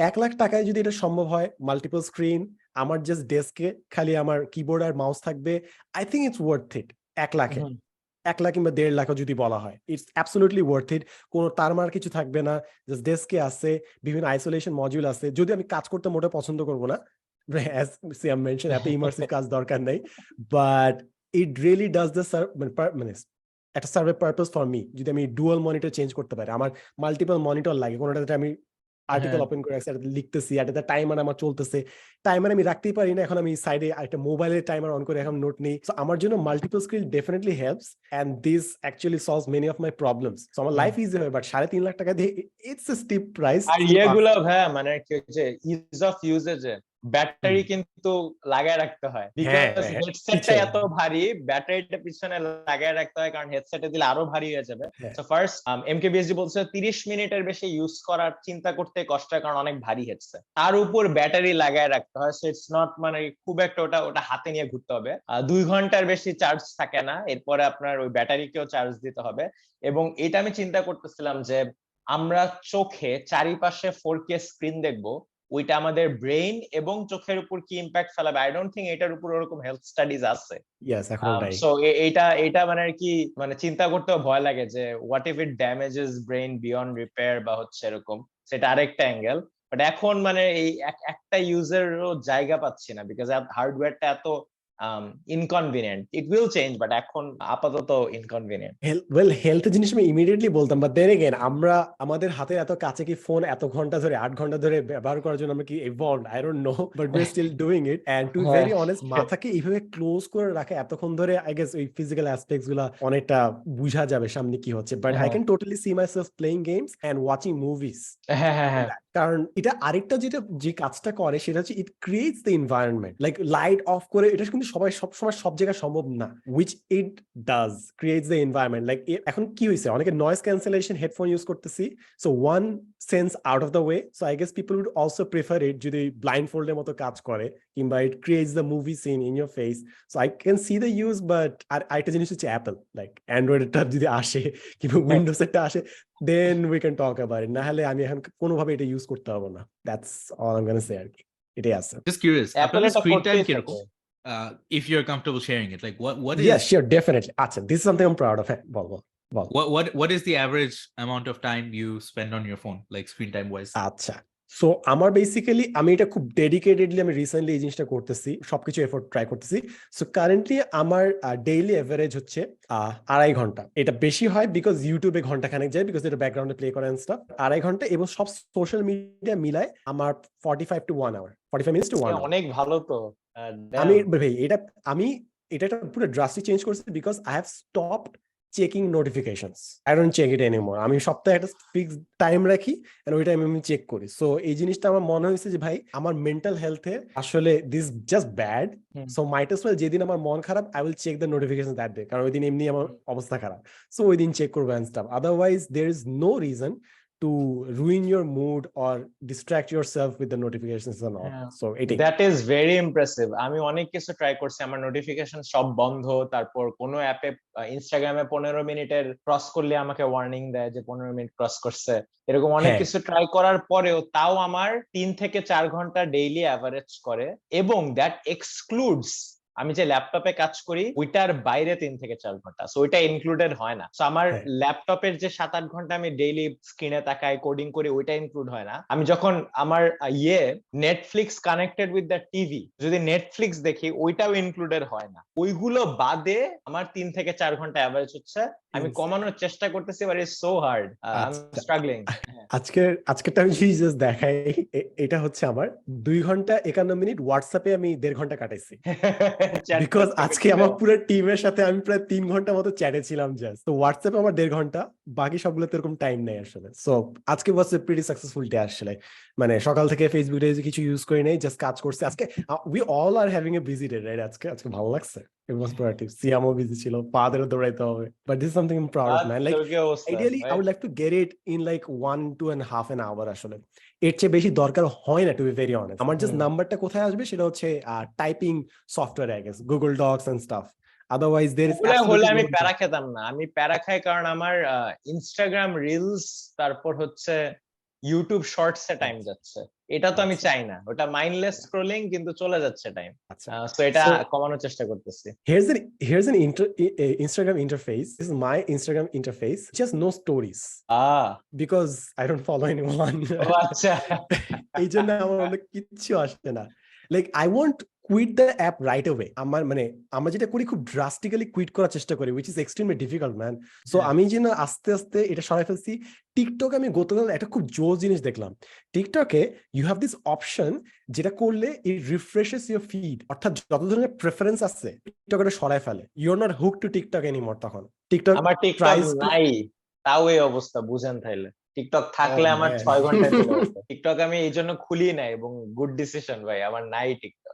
1 লাখ টাকায় যদি এটা সম্ভব হয়, মাল্টিপল স্ক্রিন, আমার জাস্ট ডেস্কে খালি আমার কিবোর্ড আর মাউস থাকবে, I think it's worth it. 1 লাখে 1 লাখ কিংবা 1.5 লাখও যদি বলা হয়, ইটস অ্যাবসলিউটলি ওয়ার্থ ইট। কোনো তারমার কিছু থাকবে না, জাস্ট ডেস্কে আছে, বিভিন্ন আইসোলেশন মডিউল আছে। যদি আমি কাজ করতে মোটেও পছন্দ করবো না, as Siam mentioned, এত immersive কাজ দরকার নাই, but it really does the মানে একটা সার্ভে পারপাস ফর মি। যদি আমি ডুয়াল মনিটর চেঞ্জ করতে পারি, আমার মাল্টিপল মনিটর লাগে, কোনোটাতে আমি আর্টিকেল ওপেন করে লিখতেছি, একটা টাইমার আমার চলতেছে, টাইমার আমি রাখতেই পারি না, এখন আমি সাইডে একটা মোবাইলের টাইমার অন করে এখন নোট নেই। সো আমার জন্য multiple screen definitely helps, and this actually solves many of my problems. So আমার লাইফ ইজি হয়, বাট 3.5 লাখ টাকা দিয়ে ইটস এ স্টিপ প্রাইস। আর ইয়েগুলো ভাইয়া মানে যে ইজ অফ ইউজেজে ব্যাটারি কিন্তু লাগায় রাখতে হয়, বিকজ হেডসেটটা এত ভারী, ব্যাটারিটা পিছনে লাগায় রাখতে হয়, কারণ হেডসেটে দিলে আরো ভারী হয়ে যাবে। সো ফার্স্ট এমকেবিএসজি বলছে 30 মিনিটের বেশি ইউজ করার চিন্তা করতে কষ্ট হয়, কারণ অনেক ভারী হেডসেট, তার উপর ব্যাটারি লাগায় রাখতে হয়। সো ইটস নট মানে খুব একটা ওটা হাতে নিয়ে ঘুরতে হবে, 2 ঘন্টার বেশি চার্জ থাকে না, এরপরে আপনার ওই ব্যাটারিকেও চার্জ দিতে হবে। এবং এটা আমি চিন্তা করতেছিলাম যে আমরা চোখে চারিপাশে 4K স্ক্রিন দেখবো, ওইটা আমাদের ব্রেইন এবং চোখের উপর কি ইম্প্যাক্ট ফেলাবে। আই ডোন্ট থিংক এটার উপর ওরকম হেলথ স্টাডিজ আছে। সো এটা মানে আর কি, মানে চিন্তা করতেও ভয় লাগে যে what if it damages brain beyond repair বা হচ্ছে এরকম, সেটা আরেকটা অ্যাঙ্গেল। বাট এখন মানে এই একটা ইউজারও জায়গা পাচ্ছি না, বিকজ হার্ডওয়্যারটা এত inconvenient. It will change, but এখন আপাতত ইনকনভিনিয়েন্ট। ওয়েল, হেলথ জিনিস আমি ইমিডিয়েটলি বলতাম, বাট দেন এগেইন আমরা আমাদের হাতে এত কাছে কি ফোন এত ঘন্টা ধরে 8 ঘন্টা ধরে ব্যবহার করার জন্য আমরা কি evolved? I don't know, but we are still doing it. And to be very honest, মাথাকে এইভাবে ক্লোজ করে রাখা এতক্ষণ ধরে, আই গেস ওই ফিজিক্যাল অ্যাসপেক্টস গুলা অনেকটা বুঝা যাবে সামনে কি হচ্ছে, but I can totally see myself playing games and watching movies. কারণ এটা আরেকটা যে কাজটা করে সেটা হচ্ছে it creates the environment, like light off করে। এটা কিন্তু সবসময় সব জায়গায় সম্ভব না, which it does creates the environment. Like এখন কি হইছে, অনেকে নয়েজ ক্যান্সেলেশন হেডফোন ইউজ করতেছি, so one sense out of the way. So I guess people would also prefer it যদি ব্লাইন্ড ফোল্ডের মতো কাজ করে, কিংবা it creates the movie scene in your face. So I can see the use, but আর আরেকটা জিনিস হচ্ছে অ্যাপল, লাইক অ্যান্ড্রয়েডটা যদি আসে কিংবা উইন্ডোজ এরটা আসে, then we can talk about it. না হলে আমি এখন কোনোভাবে এটা ইউজ করতে পারবো না। That's all I'm gonna say আর কি, এটাই আছে। Just curious, আপনাদের স্ক্রিন টাইম কিরকম? If you're comfortable sharing it, like what is? Yeah, sure, definitely. আচ্ছা, this is something I'm proud of. Ball. What is the average amount of time you spend on your phone, like screen time wise? আচ্ছা, so আমার basically আমি এটা খুব dedicatedly আমি recently এই জিনিসটা করতেছি, সবকিছু এফোর্ট ট্রাই করতেছি। সো কারেন্টলি আমার ডেইলি এভারেজ হচ্ছে 2.5 ঘন্টা। এটা বেশি হয় বিকজ ইউটিউবে ঘন্টা খানেক যায়, বিকজ এটা ব্যাকগ্রাউন্ডে প্লে করে এন্ড স্টাফ। 2.5 ঘন্টা, এবং সব সোশ্যাল মিডিয়া মিলায় আমার 45 to 1 hour, 45 minutes to 1 hour। অনেক ভালো তো। আমি ভাই এটা পুরো ড্রাস্টিক চেঞ্জ করছি, because I have stopped checking notifications. I don't check it anymore. আমি সপ্তাহে একটা ফিক্সড টাইম রাখি, এন্ড ওই টাইমে আমি চেক করি। সো এই জিনিসটা আমার মনে হয়েছে যে ভাই আমার মেন্টাল হেলথে আসলে this just bad. So might as well যেদিন আমার মন খারাপ, I will check the notification that day, কারণ ওই দিন এমনি আমার অবস্থা খারাপ। সো ওই দিন চেক করবো and stuff. Otherwise there is no reason to ruin your mood or distract yourself with the notifications and all. So that is very impressive. আমি অনেক কিছু ট্রাই করছি, আমার নোটিফিকেশন সব বন্ধ, তারপর কোনো অ্যাপে ইনস্টাগ্রামে 15 মিনিটের ক্রস করলে আমাকে ওয়ার্নিং দেয় যে 15 মিনিট ক্রস করছে। এরকম অনেক কিছু ট্রাই করার পরেও তাও আমার 3 থেকে 4 ঘন্টা ডেইলি অ্যাভারেজ করে, এবং দ্যাট এক্সক্লুডস আমি যে ল্যাপটপে কাজ করি ওইটার বাইরে 3 থেকে 4 ঘন্টা। সো ওইটা ইনক্লুডেড হয় না। সো আমার ল্যাপটপের যে 7-8 ঘন্টা আমি ডেইলি স্ক্রিনে তাকাই, কোডিং করি, ওইটা ইনক্লুড হয় না। আমি যখন আমার Netflix connected with the TV, যদি নেটফ্লিক্স দেখি, ওইটাও ইনক্লুডেড হয় না। ওইগুলো বাদে আমার 3 থেকে 4 ঘন্টা অ্যাভারেজ হচ্ছে। আমি কমানোর চেষ্টা করতেছি, but it's so hard. I am struggling. আজকেরটা আমি জাস্ট দেখাই, এটা হচ্ছে আমার 2 ঘন্টা 51 মিনিট হোয়াটসঅ্যাপে আমি 1.5 ঘন্টা কাটাইছি, বিকজ আজকে আমার পুরো টিমের সাথে আমি প্রায় 3 ঘন্টা মতো চ্যাটে ছিলাম জাস্ট। তো হোয়াটসঅ্যাপে আমার 1.5 ঘন্টা, বাকি সবগুলোতে এরকম টাইম নেই আসলে। সো আজকে ওয়াজ এ প্রিটি সাকসেসফুল ডে আসলে। মানে সকাল থেকে ফেসবুকে কিছু ইউজ করি নাই, জাস্ট কাজ করছি আজকে। We all are having a busy day, right? আজকে ভালো লাগছে। It was productive. সিয়ামও বিজি ছিল, পাদেরও দৌড়াইতে হবে। But this is something I'm proud of, man. Like ideally I would like to get it in like 1-2.5 an hour আসলে। এর চেয়ে বেশি দরকার হয় না, টু বি ভেরি অনেস্ট। আমার জাস্ট নাম্বারটা কোথায় আসবে সেটা হচ্ছে typing software, I guess Google Docs and stuff. Otherwise there is হলে আমি প্যারা খেতাম না। আমি প্যারা খাই কারণ আমার ইনস্টাগ্রাম রিলস, তারপর হচ্ছে ইউটিউব শর্টস এ টাইম যাচ্ছে। এটা তো আমি চাই না, ওটা মাইন্ডলেস স্ক্রলিং, কিন্তু চলে যাচ্ছে টাইম। সো এটা কমানোর চেষ্টা করতেছি। Here's an Instagram interface. This is my Instagram interface. Just no stories. Because I don't follow anyone. আচ্ছা, এই জন্য আমার অনেক কিছু আসে না। Like I want quit the app right away. আমরা যেটা করি খুব ড্রাস্টিক্যালি কুইট করার চেষ্টা করি, which is extremely difficult man. So আমি যেন আস্তে আস্তে এটা সরাই ফেলছি। টিকটক আমি গতকাল একটা খুব জোস জিনিস দেখলাম। টিকটকে ইউ হ্যাভ দিস অপশন যেটা করলে ইট রিফ্রেশেস ইউর ফিড, অর্থাৎ যত ধরনের প্রেফারেন্স আছে টিকটক এটা সরাই ফেলে। You are not hook to TikTok anymore. তখন টিকটক আমার টিকটক নাই, তাও এই অবস্থা, বুঝেন তাইলে। টিকটক থাকলে আমার 6 ঘন্টায় চলে যেত। টিকটক আমি এই জন্য খুলি নাই, এবং গুড ডিসিশন ভাই, আমার নাই টিকটক।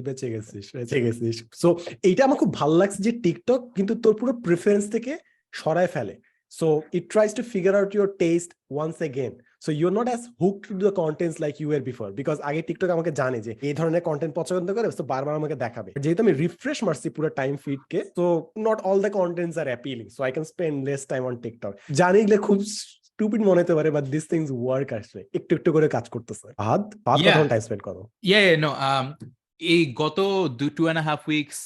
বেঁচে গেছিস। সো এইটা আমার খুব ভালো লাগছে যে টিকটক কিন্তু তোর পুরো প্রেফারেন্স থেকে সরায় ফেলে। So it tries to figure out your taste once again. So you are not as hooked to the contents like you were before, because আগে টিকটক আমাকে জানে যে এই ধরনের কন্টেন্ট পছন্দ করে, তো বারবার আমাকে দেখাবে। যেহেতু আমি রিফ্রেশ মারছি পুরো টাইম ফিডকে, so not all the contents are appealing, so I can spend less time on TikTok. জানি এগুলো খুব স্টুপিড মনে হতে পারে, বাট দিস থিংস ওয়ার্ক। আসলে একটু একটু করে কাজ করতেছে। কতক্ষণ টাইম স্পেন্ড করো? এই গত 2.5 weeks,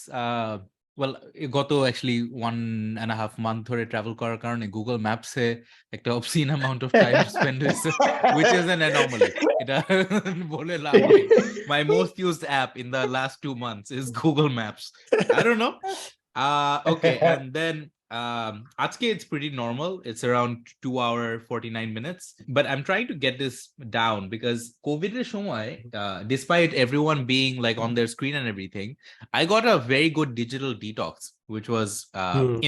well, গত actually 1.5 month ধরে ট্রাভেল করার কারণে গুগল ম্যাপসে একটা obscene amount of time spent হয়েছে, which is an anomaly. এটা বলে লাভ নেই। My most used app in the last 2 months is Google Maps. I don't know. Okay, and then আজকে it's pretty normal. It's around 2 hours 49 minutes. But I'm trying to get this down because COVID এর সময়, despite everyone being like on their screen and everything, I got a very good digital detox, which was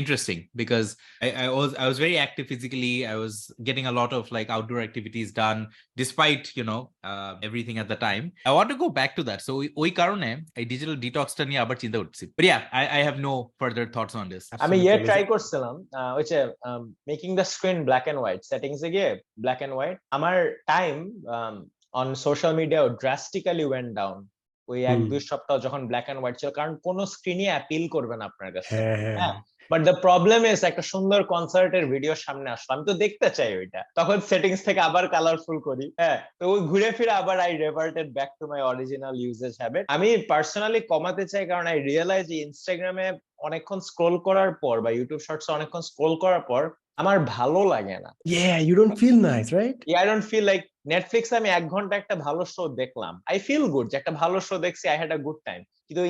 interesting because I was very active physically. I was getting a lot of like outdoor activities done despite, everything at the time. I want to go back to that. So ওই কারণে এই digital detox টা নিয়ে আবার চিন্তা করছি। But yeah, I have no further thoughts on this. আমি try করছিলাম ওইটা making the screen black and white, settings এ গিয়ে ব্ল্যাক এন্ড হোয়াইট। আমার time on social media drastically went down ওই 1-2 সপ্তাহ যখন ব্ল্যাক এন্ড হোয়াইট ছিল, কারণ কোন স্ক্রিনই অ্যাপিল করবে না আপনার কাছে। বাট দ্য প্রবলেম ইজ, একটা সুন্দর কনসার্টের ভিডিও সামনে আসলো, আমি তো দেখতে চাই ওইটা, তখন সেটিংস থেকে আবার কালারফুল করি। তো ওই ঘুরে ফিরে আবার I reverted back to my original uses habit. আমি পার্সোনালি কমাতে চাই, কারণ আই রিয়েলাইজ ইনস্টাগ্রামে অনেকক্ষণ স্ক্রোল করার পর বা ইউটিউব শর্টস অনেকক্ষণ স্ক্রোল করার পর আমার ভালো লাগে না। You don't feel nice, right? I don't feel like নেটফ্লিক্সে আমি 1 ঘন্টা একটা ভালো শো দেখলাম, আই ফিল গুড যে একটা ভালো শো দেখছি, I had a good time. কিন্তু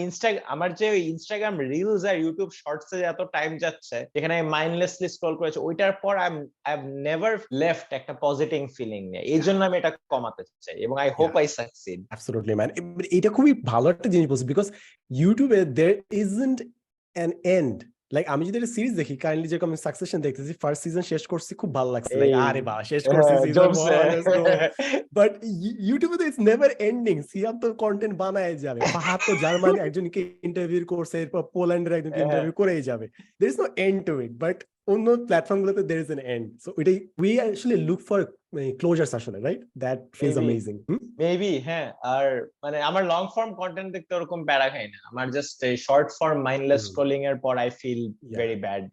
আমার যে ইনস্টাগ্রাম রিলস আর ইউটিউব শর্টস এ এত টাইম যাচ্ছে, যেখানে আমি মাইন্ডলেসলি স্ক্রল করেছি, ওইটার পর আই হ্যাভ নেভার লেফট একটা পজিটিভ ফিলিং নিয়ে। এই জন্য আমি এটা কমাতে চাই, এবং I hope I succeed. Absolutely man, এটা খুবই ভালো একটা জিনিস বলছি, বিকজ ইউটিউবে দেয়ার ইজন্ট অ্যান এন্ড। লাইক আমি যদি একটা সিরিজ দেখি, কাইন্ডলি যেরকম আমি সাকসেশন দেখতেছি, ফার্স্ট সিজন শেষ করছি, খুব ভালো লাগছে, আরে বাহ শেষ করছি সিজন 1। বাট ইউটিউবে তো ইটস নেভার এন্ডিং। সিয়াম তো কন্টেন্ট বানায় যাবে, ফাহাদ তো জার্মান একজনকে ইন্টারভিউ করছে, এরপর পোল্যান্ডের একজনকে ইন্টারভিউ করেই যাবে। There is no end to it. But অন্য প্ল্যাটফর্মগুলোতে there is an end. So এটাই we actually look for closures আসলে, right? That feels amazing. Maybe আর আমার লং ফর্ম কন্টেন্ট দেখতে ওরকম প্যারা খাই না, আমার জাস্ট এই শর্ট ফর্ম মাইন্ডলেস স্ক্রলিং এর পর আই ফিল ভেরি ব্যাড।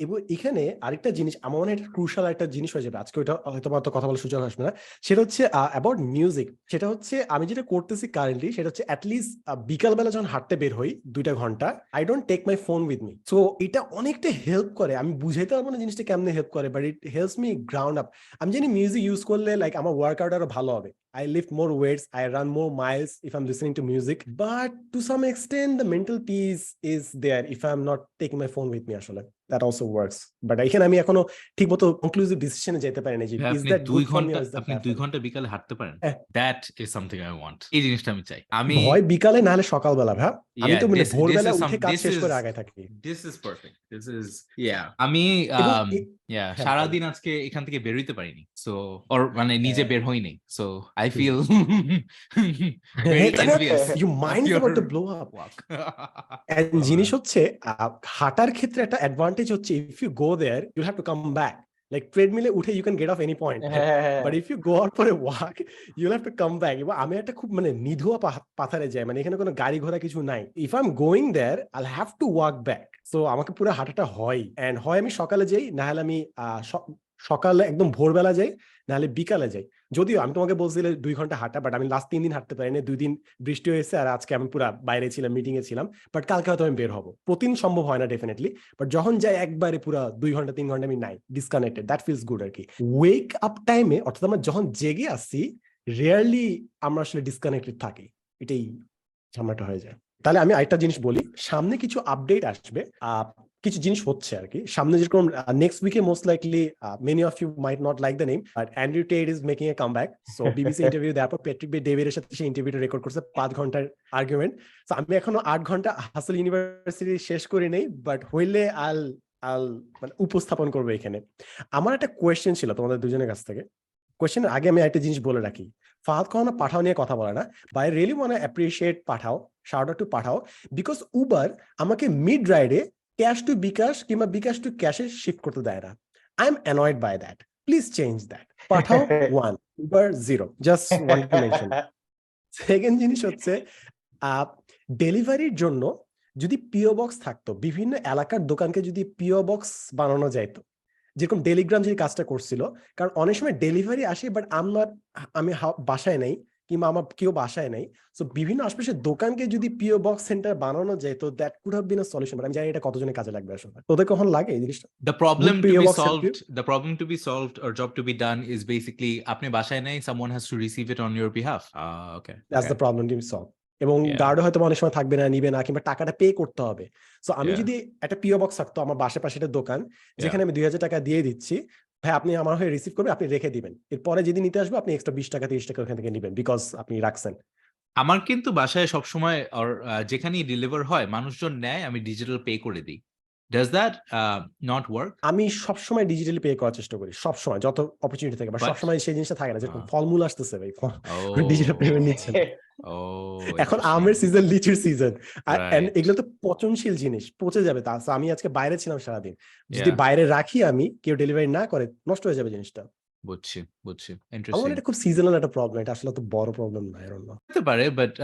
এবং এখানে আরেকটা জিনিস আমার মনে হয় ক্রুশাল একটা জিনিস হয়ে যাবে আজকে, ওইটা হয়তো কথা বলার সুযোগ আসবে না, সেটা হচ্ছে অ্যাবাউট মিউজিক। সেটা হচ্ছে আমি যেটা করতেছি কারেন্টলি, সেটা হচ্ছে অ্যাটলিস্ট বিকালবেলা যখন হাঁটতে বের হই 2 ঘন্টা, I don't take my phone with me. So এটা অনেকটা হেল্প করে। আমি বুঝাইতে পারবো না জিনিসটা কেমনে হেল্প করে, but it helps me ground up. আমি জানি মিউজিক ইউজ করলে লাইক আমার ওয়ার্কআউট আরো ভালো হবে, I lift more weights, I run more miles if I'm listening to music, but to some extent the mental peace is there if I'm not taking my phone with me আসলে। That also works, but এখানে আমি এখনো ঠিকমতো conclusive ডিসিশনে যেতে পারি না যে is that good for me or is that আপনি 2 ঘন্টা বিকালে হাঁটতে পারেন, that is something I want. এই জিনিসটা আমি চাই। আমি হয় বিকালে না হলে সকালবেলা, ভাই আমি তো মানে ভোরবেলা উঠে কাজ শেষ করে আগে থাকি। This is perfect. This is আমি সারাদিন আজকে এখান থেকে বের হইতে পারিনি, সো or মানে নিজে বের হইনি, so I feel very envious. Your mind is about to blow up. And জিনিস হচ্ছে হাঁটার ক্ষেত্রে একটা অ্যাডভান্টেজ হচ্ছে, if you go there you'll have to come back. Like treadmill উঠে you can get off any point, but if you go out for a walk you'll have to come back. এবং আমি একটা খুব মানে নিধুয়া পাথারে যাই, মানে এখানে কোনো গাড়ি ঘোড়া কিছু নাই। if I'm going there I'll have to walk back, so আমাকে পুরো হাঁটাটা হয়। and হয় আমি সকালে যাই, না হলে আমি সকালে একদম ভোরবেলা যাই, নাহলে বিকালে যাই। যদিও আমি তোমাকে বলছিলাম 2 ঘন্টা হাঁটা, বাট আমি লাস্ট 3 দিন হাঁটতে পারিনি। 2 দিন বৃষ্টি হয়েছে, আর আজকে আমি পুরো বাইরে ছিলাম, মিটিং এ ছিলাম। বাট কালকে হয়তো আমি বের হবো। প্রতিদিন সম্ভব হয় না ডেফিনেটলি, বাট যখন যাই একবারে পুরো 2 ঘন্টা 3 ঘন্টা আমি নাই, ডিসকানেক্টেড, দ্যাট ফিলস গুড আর কি। ওয়েক আপ টাইমে, অর্থাৎ আমরা যখন জেগে আসছি, রিয়ারলি আমরা আসলে ডিসকানেক্টেড থাকি। এটাই ঝামেলাটা হয়ে যায়। তাহলে আমি আরেকটা জিনিস বলি, সামনে কিছু আপডেট আসবে, কিছু জিনিস হচ্ছে আর কি সামনে, যেরকম নেক্সট উইকে most likely many of you might not like the name, but Andrew Tate is making a comeback. So BBC interview দেওয়ার পর প্যাট্রিক ডেভিডের সাথে সেই ইন্টারভিউটা রেকর্ড করছে 5 ঘন্টার আর্গুমেন্ট। সো আমি এখনো 8 ঘন্টা হাসল ইউনিভার্সিটি শেষ করি নেই, বাট হইলে আল মানে উপস্থাপন করবো এখানে। আমার একটা কোয়েশ্চেন ছিল তোমাদের দুজনের কাছ থেকে। কোয়েশ্চেনের আগে আমি একটা জিনিস বলে রাখি, ফাহাদ কখনো পাঠাও নিয়ে কথা বলে না, but I really want to appreciate Pathao, shout out to Pathao, because Uber আমাকে মিড রাইডে ক্যাশ টু বিকাশ কিংবা বিকাশ টু ক্যাশে শিফট করতে দেয় না। I am annoyed by that, please change that. Pathao 1, Uber 0, just want to mention. Second জিনিস হচ্ছে ডেলিভারির জন্য যদি পিও বক্স থাকতো, বিভিন্ন এলাকার দোকানকে যদি পিও বক্স বানানো যাইতো, যেরকম টেলিগ্রাম যে কাজটা করছিল, কারণ অনেক সময় ডেলিভারি আসে বাট আমি বাসায় নেই কিংবা আমার কেউ বাসায় নেই, সো বিভিন্ন আশপাশের দোকানকে যদি পিও বক্স সেন্টার বানানো যায় তো that could have been a solution. আমি জানি এটা কতজনের কাজে লাগবে আসলে, তোদের কখন লাগে এই জিনিসটা? The problem to be solved or job to be done is basically আপনি বাসায় নেই, someone has to receive it on your behalf. Okay. That's the problem to be solved. এবং গার্ড হয়তো অনেক সময় থাকবে না, নিবে না, কিংবা টাকাটা পে করতে হবে। সো আমি যদি একটা পিও বক্স থাকতো আমার বাসার পাশে একটা দোকান, যেখানে আমি 2000 টাকা দিয়ে দিচ্ছি, ভাই আপনি আমার হয়ে রিসিভ করবেন, আপনি রেখে দিবেন, এরপরে যেদিন নিতে আসবে আপনি এক্সট্রা 20 টাকা 30 টাকা ওখান থেকে নেবেন, বিকজ আপনি রাখছেন। আমার কিন্তু বাসায় সবসময় যেখানেই ডেলিভার হয় মানুষজন নেয়, আমি ডিজিটাল পে করে দিই। Does that not work? আমি সবসময় ডিজিটালি পে করার চেষ্টা করি, সবসময় যত অপরচুনিটি থাকে, বা সবসময় সেই জিনিসটা থাকে না, যেরকম ফলমূল আসতেছে ভাই, ডিজিটাল পেমেন্ট নিচ্ছেন। এখন আমের সিজন, লিচুর সিজন, এগুলো তো পচনশীল জিনিস, পচে যাবে। তা আমি আজকে বাইরে ছিলাম সারাদিন, যদি বাইরে রাখি আমি, কেউ ডেলিভারি না করে, নষ্ট হয়ে যাবে জিনিসটা। বুঝছি আমার এটা খুব সিজনাল একটা প্রবলেম, এটা আসলে তো বড় প্রবলেম না, এর না হতে পারে, but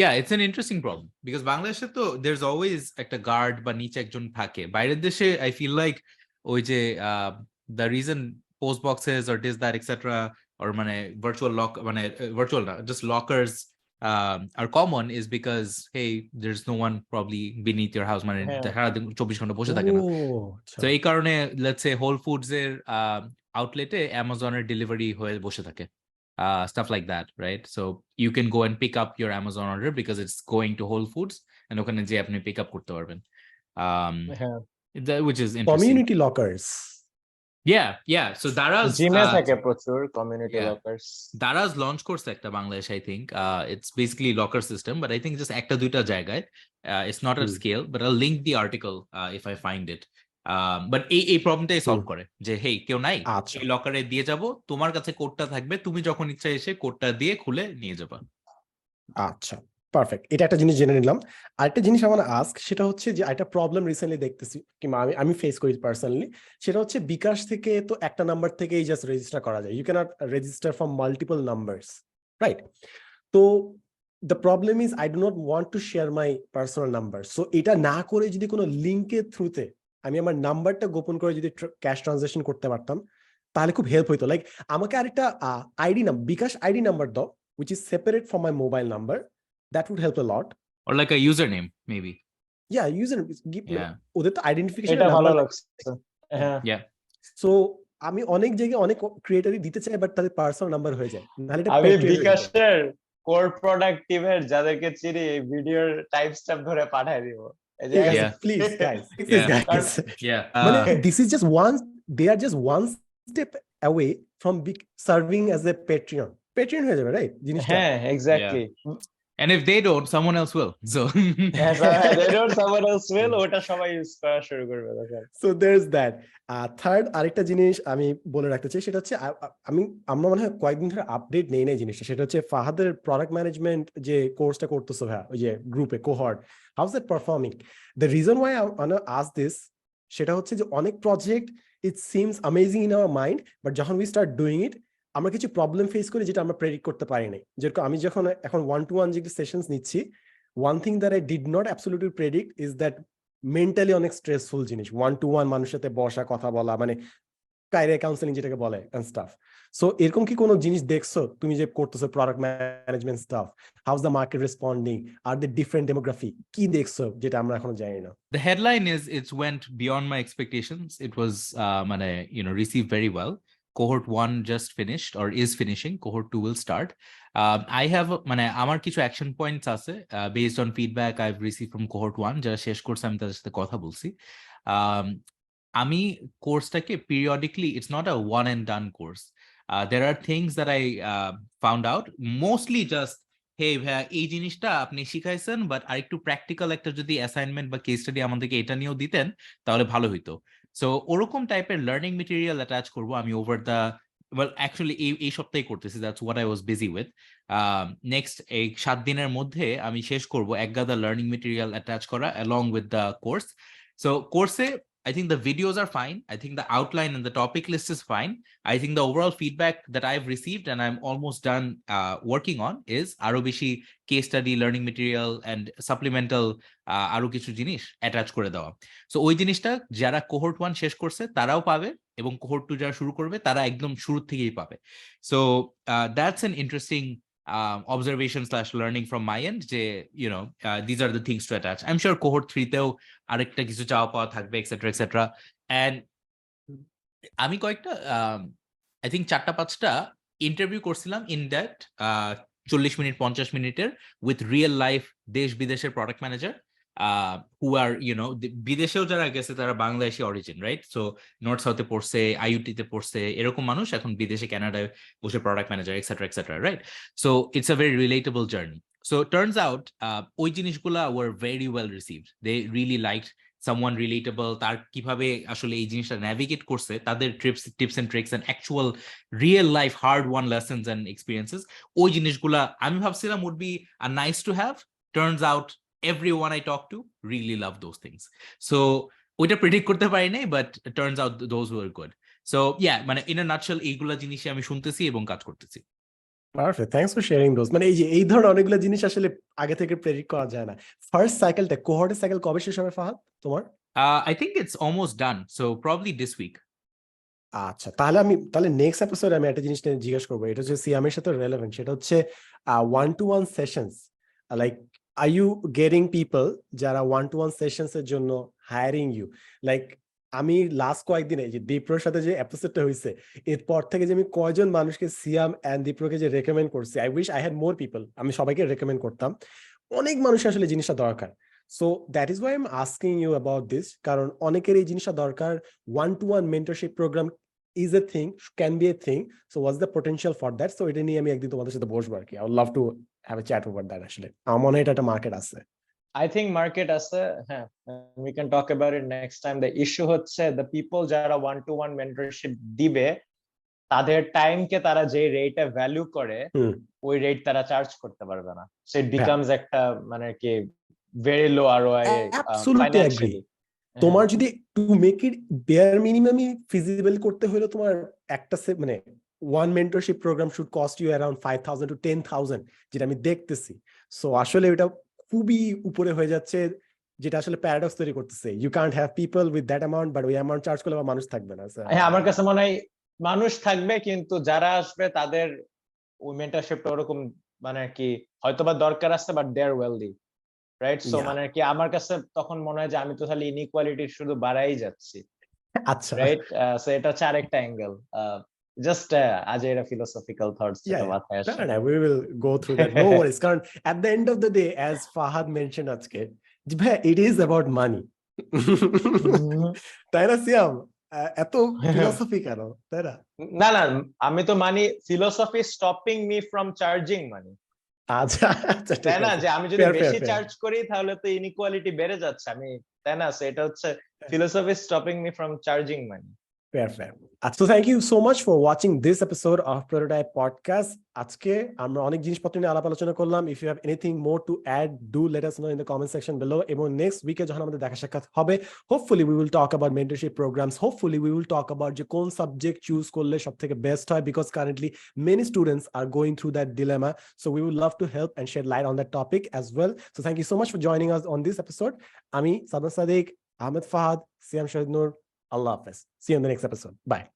yeah, it's an interesting problem because বাংলাদেশে তো there's always একটা গার্ড বা নিচে একজন থাকে। বাইরের দেশে I feel like ওই যে the reason post boxes or this that etc or মানে virtual lock মানে virtual না, just lockers are common is because hey there's no one probably beneath your house, মানে সারাদিন 24 ঘন্টা বসে থাকে না। তো এই কারণে let's say Whole Foods এর আউটলেটে Amazon-এর ডেলিভারি হয়ে বসে থাকে, stuff like that, right? So you can go and pick up your Amazon order because it's going to Whole Foods and ওখানে যে আপনি pick up করতে পারবেন, which is interesting. Community lockers. Yeah. So Dara's জিমে থাকে প্রচুর community lockers. Dara's launch করছে একটা Bangladesh, I think it's basically locker system, but I think just একটা দুইটা জায়গায়, it's not at scale, but I'll link the article if I find it. But এই প্রবলেমটাই solve করে যে হেই কেউ নাই, এই লকারে দিয়ে যাব, তোমার কাছে কোডটা থাকবে, তুমি যখন ইচ্ছা এসে কোডটা দিয়ে খুলে নিয়ে যাবা। আচ্ছা, পারফেক্ট, এটা একটা জিনিস জেনে নিলাম। আরেকটা জিনিস আমার আস্ক, সেটা হচ্ছে যে একটা প্রবলেম রিসেন্টলি দেখতেছি কিংবা আমি ফেস করি পার্সোনালি, সেটা হচ্ছে বিকাশ থেকে তো একটা নাম্বার থেকেই জাস্ট রেজিস্টার করা যায়, you cannot register from multiple numbers, right? তো the problem is I do not want to share my personal number, so এটা না করে যদি কোনো লিংকের থ্রুতে আমি আমার নাম্বারটা গোপন করে যদি ক্যাশ ট্রানজাকশন করতে পারতাম তাহলে খুব হেল্প হইতো। লাইক আমাকে আরেকটা আইডি নাম্বার, বিকাশ আইডি নাম্বার দাও which is separate from my mobile number, that would help a lot, or like a username maybe. ওদের তো আইডেন্টিফিকেশন এটা ভালো লাগছে। হ্যাঁ, সো আমি অনেক জায়গায় অনেক ক্রিয়েটরই দিতে চাই বাট তাদের পার্সোনাল নাম্বার হয়ে যায়, নাহলে এটা আমি বিকাশের কোর প্রোডাক্টিভের যাদেরকে চিনি এই ভিডিওর টাইপ স্ট্যাম্প ধরে পাঠিয়ে দিব। প্লিজ গাইস, মানে this is just one, they are just one step away from serving as a Patreon হয়ে যাবে, রাইট জিনিসটা? হ্যাঁ, exactly. And if they don't, someone else will. So they don't, someone else will. ওটা সবাই use করা শুরু করবে তখন। So there's that. থার্ড আরেকটা জিনিস আমি বলে রাখতে চাই, সেটা হচ্ছে আমরা মনে হয় কয়েকদিন ধরে আপডেট নেই না জিনিসটা, সেটা হচ্ছে ফাহাদের প্রোডাক্ট ম্যানেজমেন্ট যে কোর্সটা করতেছো ভাইয়া, ওই যে গ্রুপে cohort, how is that performing? The reason why I want to ask this, সেটা হচ্ছে যে অনেক project it seems amazing in our mind, but যখন উই স্টার্ট ডুইং ইট আমরা কিছু প্রবলেম ফেস করি যেটা আমরা প্রেডিক্ট করতে পারি নাই। যেরকম আমি যখন এখন 1-to-1 যে সেশনস নিচ্ছি, one thing that I did not absolutely predict is that mentally অনেক স্ট্রেসফুল জিনিস 1-to-1 মানুষের সাথে বসা, কথা বলা, মানে ক্যারিয়ার কাউন্সেলিং যেটাকে বলে এন্ড স্টাফ। সো এরকম কি কোনো জিনিস দেখছো তুমি যে করতেছো product management staff? How is the market responding? Are the different demography কি দেখছো যেটা আমরা এখনো জানি না? The headline is it's went beyond my expectations. It was received very well. cohort 1 just finished or is finishing. Cohort 2 will start. I have আমার কিছু action points আছে based on feedback I've received from cohort 1 যারা শেষ course আমি তাদের সাথে কথা বলছি। আমি কোর্সটাকে periodically, it's not a one and done course. There are things that I found out, mostly just hey ভাইয়া এই জিনিসটা আপনি শিখাইছেন বাট আরেকটু প্র্যাকটিক্যাল একটা যদি অ্যাসাইনমেন্ট বা কেস স্টাডি আমাদেরকে এটা নিয়েও দিতেন তাহলে ভালো হইতো। সো ওরকম টাইপের লার্নিং মেটেরিয়াল অ্যাটাচ করবো আমি ওভার দ্য অ্যাকচুয়ালি এই সপ্তাহে করতেছি, that's what I was busy with. Next এই 7 দিনের মধ্যে আমি শেষ করব একগাদা লার্নিং মেটেরিয়াল অ্যাটাচ করা along with the course. So কোর্সে I think the videos are fine. I think the outline and the topic list is fine. I think the overall feedback that I've received and I'm almost done working on is আরো বেশি case study, learning material and supplemental আরো কিছু জিনিস attach করে দেওয়া। So ওই জিনিসটা যারা কোহর্ট 1 শেষ করছে তারাও পাবে এবং কোহর্ট 2 যারা শুরু করবে তারা একদম শুরু থেকেই পাবে। So that's an interesting observation/learning from my end যে these are the things to attach. I'm sure cohort 3 তেও আরেকটা কিছু চাওয়া পাওয়া থাকবে etc etc and আমি কয়েকটা I think 4-5টা ইন্টারভিউ করছিলাম ইন দ্যাট 40 মিনিট 50 মিনিটের উইথ রিয়েল লাইফ দেশ বিদেশের প্রোডাক্ট ম্যানেজার who are বিদেশেও যারা গেছে তারা Bangladeshi origin, right? So North সাউথে পড়ছে, আইইউটিতে পড়ছে, এরকম মানুষ এখন বিদেশে কানাডায় বসে product manager etcetera etcetera, right? So it's a very relatable journey. So turns out ওই জিনিসগুলা were very well received. They really liked someone relatable, তার কিভাবে আসলে এই জিনিসটা ন্যাভিগেট করছে, তাদের tips and tricks and actual real life hard won lessons and experiences, ওই জিনিসগুলা আমি ভাবছিলাম would be a nice to have. Turns out everyone I talk to really love those things. So ওইটা প্রেডিক্ট করতে পারি নাই, but turns out those were good. So yeah, মানে in a nutshell এইগুলা জিনিসই আমি শুনতেছি এবং কাজ করতেছি। Perfect, thanks for sharing those. মানে এই ধরনের অনেকগুলো জিনিস আসলে আগে থেকে প্রেডিক্ট করা যায় না। ফার্স্ট সাইকেলটা কোহর্টের সাইকেল কবে শেষ হবে ফাহাদ তোমার? I think it's almost done, so probably this week. আচ্ছা, তাহলে নেক্সট এপিসোডে আমি একটা জিনিস নিয়ে জিজ্ঞেস করবো, এটা হচ্ছে সিয়ামের সাথে রিলেভেন্ট। সেটা হচ্ছে 1-to-1 sessions, like are you getting people যারা 1-to-1 সেশনস এর জন্য হায়ারিং ইউ? লাইক আমি লাস্ট কয়েকদিনে যে দীপ্রর সাথে যে এপিসোডটা হয়েছে, এরপর থেকে যে আমি কয়জন মানুষকে সিয়াম এন্ড দীপ্রকে যে রেকমেন্ড করছি, I wish I had more people, আমি সবাইকে রেকমেন্ড করতাম। অনেক মানুষের আসলে জিনিসটা দরকার। So that is why I am asking you about this, কারণ অনেকের এই জিনিসটা দরকার। 1-to-1 mentorship program is a thing, can be a thing. So what's the potential for that? So এটা নিয়ে আমি একদিন তোমাদের সাথে বসবো আর কি। I would love to have a chat over that actually. আমার মনে হয় এটা একটা মার্কেট আছে। I think market আছে, হ্যাঁ, we can talk about it next time. The issue হচ্ছে the people যারা 1-to-1 mentorship দিবে তাদের টাইমকে তারা যে রেটে ভ্যালু করে ওই রেট তারা চার্জ করতে পারবে না। So it becomes একটা মানে কি very low ROI financially. তোমার যদি টু মেক ইট বেয়ার মিনিমামই ফিজিবল করতে হলে তোমার একটা মানে one mentorship programme should cost you around 5,000 to 10,000, যেটা আমি দেখতেছি। সো আসলে এটা খুবই উপরে হয়ে যাচ্ছে, যেটা আসলে প্যারাডক্স তৈরি করতেছে। You can't have people with that amount, but ওই অ্যামাউন্ট চার্জ করলে মানুষ থাকবে না। হ্যাঁ, আমার কাছে মনে হয় মানুষ থাকবে, কিন্তু যারা আসবে তাদের ওই মেন্টরশিপটা ওরকম মানে কি হয়তোবা দরকার আছে, but they are wealthy, right? So মানে কি আমার কাছে তখন মনে হয় যে আমি তো খালি ইনইকুয়ালিটি শুধু বাড়াই যাচ্ছি। আচ্ছা, রাইট? সো এটা হচ্ছে আরেকটা অ্যাঙ্গেল। জাস্ট আজ এর ফিলোসফিক্যাল থটস যেটা মাথায় আসছে। না, we will go through that, no worries, কারণ at the end of the day, as Fahad mentioned আজকে, ভাই it is about money. তাই না সিয়াম? এত ফিলোসফি কেন, তাই না? না না, আমি তো money philosophy stopping me from charging money. আচ্ছা, তাই না, যে আমি যদি বেশি চার্জ করি তাহলে তো ইনইকুয়ালিটি বেড়ে যাচ্ছে, আমি তাই না? সো এটা হচ্ছে philosophy stopping me from charging money. Fair. So thank you so much for watching this episode of Prototype Podcast. আজকে আমরা অনেক জিনিসপত্র নিয়ে আলোচনা করলাম। If you have anything more to add, do let us know in the comment section below. এবং next week যখন আমাদের দেখা সাক্ষাৎ হবে, hopefully we will talk about mentorship programs. Hopefully we will talk about যে কোন সাবজেক্ট চুজ করলে সবথেকে বেস্ট হয়, because currently many students are going through that dilemma. So we would love to help and shed light on that topic as well. So thank you so much for joining us on this episode. আমি সাদমান সাদিক, আহমেদ ফাহাদ, সিয়াম শহীদ নূর, Allah Hafiz. See you in the next episode. Bye.